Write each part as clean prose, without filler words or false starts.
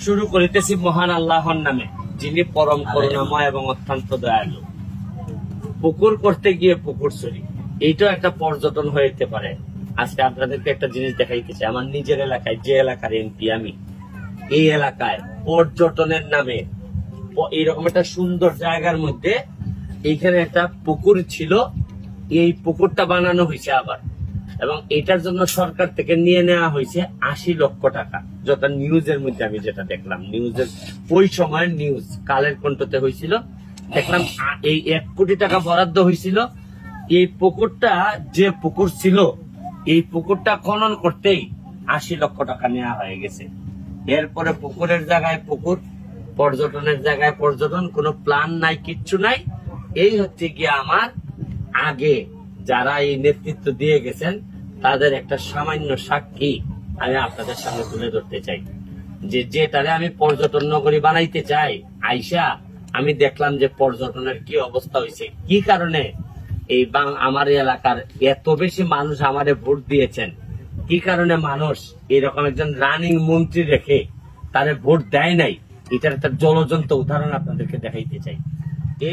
শুরু করিতেছি মহান আল্লাহর নামে, যিনি পরম করুণাময় এবং অত্যন্ত দয়ালু। পুকুর করতে গিয়ে পুকুর চুরি, এইটাও একটা পর্যটন হইতে পারে। আজকে আপনাদেরকে একটা জিনিস দেখাইতে চাই। আমার নিজের এলাকায়, যে এলাকার এমপি আমি, এই এলাকায় পর্যটনের নামে এইরকম একটা সুন্দর জায়গার মধ্যে এইখানে একটা পুকুর ছিল। এই পুকুরটা বানানো হয়েছে আবার, এবং এটার জন্য সরকার থেকে নিয়ে নেওয়া হয়েছে 80 লক্ষ টাকা। যেটা নিউজের মধ্যে আমি যেটা দেখলাম, নিউজের ওই সময়ের নিউজ কালের কণ্ঠতে হয়েছিল, দেখলাম এই 1 কোটি টাকা বরাদ্দ হয়েছিল। এই পুকুরটা যে পুকুর ছিল, এই পুকুরটা খনন করতেই 80 লক্ষ টাকা নেওয়া হয়ে গেছে। এরপরে পুকুরের জায়গায় পুকুর, পর্যটনের জায়গায় পর্যটন, কোনো প্ল্যান নাই, কিচ্ছু নাই। এই হচ্ছে গিয়ে আমার আগে যারা এই নেতৃত্ব দিয়ে গেছেন তাদের একটা সামান্য সাক্ষী আমি আপনাদের সামনে তুলে ধরতে চাই। যেটারে আমি পর্যটন নগরী বানাইতে চাই, আইসা আমি দেখলাম যে পর্যটনের কি অবস্থা হয়েছে। কি কারণে এই আমার এলাকার এত বেশি মানুষ আমারে ভোট দিয়েছেন, কি কারণে মানুষ এরকম একজন রানিং মন্ত্রী রেখে তারে ভোট দেয় নাই, এটার একটা জ্বলজ্বন্ত উদাহরণ আপনাদেরকে দেখাইতে চাই।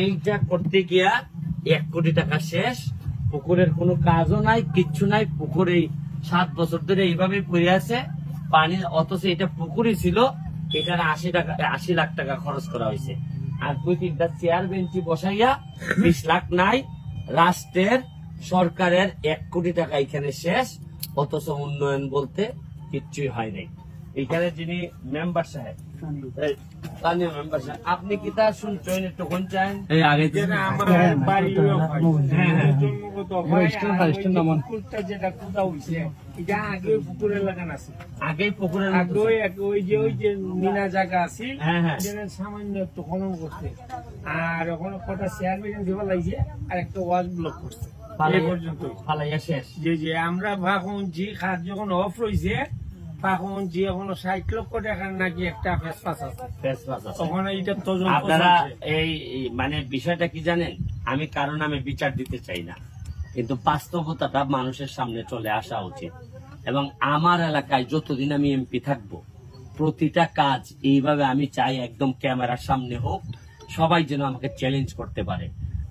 এইটা করতে গিয়া 1 কোটি টাকা শেষ, পুকুরের কোনো কাজও নাই, কিচ্ছু নাই। পুকুরে 7 বছর ধরে এইভাবে পড়ে আছে পানি, অথচ এটা পুকুরই ছিল। এখানে 80 লাখ টাকা খরচ করা হয়েছে। আর 2-3টা চেয়ার বেঞ্চি বসাইয়া 20 লাখ নাই। রাষ্ট্রের সরকারের 1 কোটি টাকা এখানে শেষ, অথচ উন্নয়ন বলতে কিচ্ছুই হয় নাই। এখানে যিনি মেম্বার সাহেব, স্থানীয় মেম্বার সাহেব, আপনি কি তা শুনছেন? একটু শুনছেন? আগেই পুকুরের মিনা জায়গা আছে, সামান্য একটু খনন করছে, আর ওখানে কটা চেয়ার দেওয়া লাগছে, আর একটা ওয়াল ব্লক করছে। যে আমরা ভাবুন যে খাত যখন অফ রয়েছে, তখন যে এখনো 60 লক্ষ টাকার নাকি একটা ফেসপাস আছে। ওখানে এটা তদন্ত। আপনারা এই মানে বিষয়টা কি জানেন, আমি কারণ আমি বিচার দিতে চাই না, কিন্তু বাস্তবতাটা মানুষের সামনে চলে আসা উচিত। এবং আমার এলাকায় যতদিন আমি এমপি থাকবো, প্রতিটা কাজ এইভাবে আমি চাই একদম ক্যামেরার সামনে হোক, সবাই যেন আমাকে চ্যালেঞ্জ করতে পারে।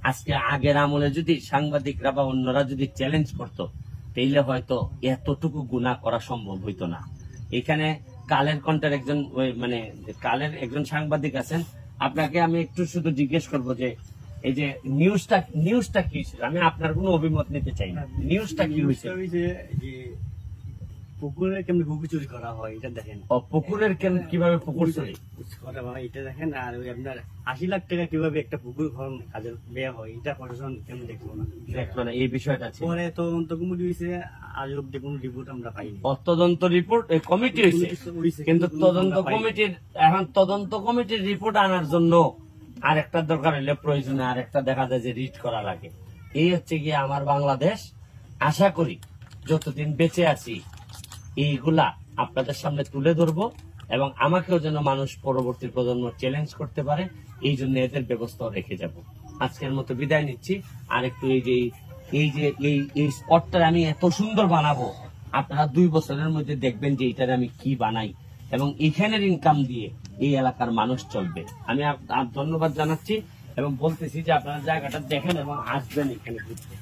আজকে আগের আমলে যদি সাংবাদিকরা বা অন্যরা যদি চ্যালেঞ্জ করতো, তাইলে হয়তো এতটুকু গুনাহ করা সম্ভব হইতো না। এখানে কালের কণ্ঠের একজন মানে কালের একজন সাংবাদিক আছেন, আপনাকে আমি একটু শুধু জিজ্ঞেস করবো যে এই যে নিউজটা কি ছিল, আমি আপনার কোনো অভিমত নিতে চাই না, নিউজটা কি হয়েছে? পুকুরের কেমন পুকুর চুরি করা হয় এটা দেখেন। পুকুরের কিভাবে পুকুর চুরি করা হয় এটা দেখেন। আর ওই আপনার 80 লাখ টাকা কিভাবে একটা পুকুর খনন কাজের ব্যয় হয়, এটা প্রশাসন কেমন দেখলো না, এই বিষয়টা পরে তদন্ত কমিটি হয়েছে, আজ অব্দি কোনো রিপোর্ট আমরা পাইনি। তদন্ত রিপোর্ট কমিটি হয়েছে, কিন্তু তদন্ত কমিটির রিপোর্ট আনার জন্য আরেকটা দরকার হলে প্রয়োজনে আরেকটা দেখা যায় যে রিট করা লাগে। এই হচ্ছে গিয়ে আমার বাংলাদেশ। আশা করি যতদিন বেঁচে আছি এইগুলা আপনাদের সামনে তুলে ধরবো, এবং আমাকেও যেন মানুষ পরবর্তী প্রজন্ম চ্যালেঞ্জ করতে পারে, এই জন্য এদের ব্যবস্থাও রেখে যাব। আজকের মতো বিদায় নিচ্ছি। আর একটু এই স্পটটা আমি এত সুন্দর বানাবো, আপনারা 2 বছরের মধ্যে দেখবেন যে এটার আমি কি বানাই, এবং এখানের ইনকাম দিয়ে এই এলাকার মানুষ চলবে। আমি ধন্যবাদ জানাচ্ছি এবং বলতেছি যে আপনারা জায়গাটা দেখেন এবং আসবেন এখানে ঘুরতে।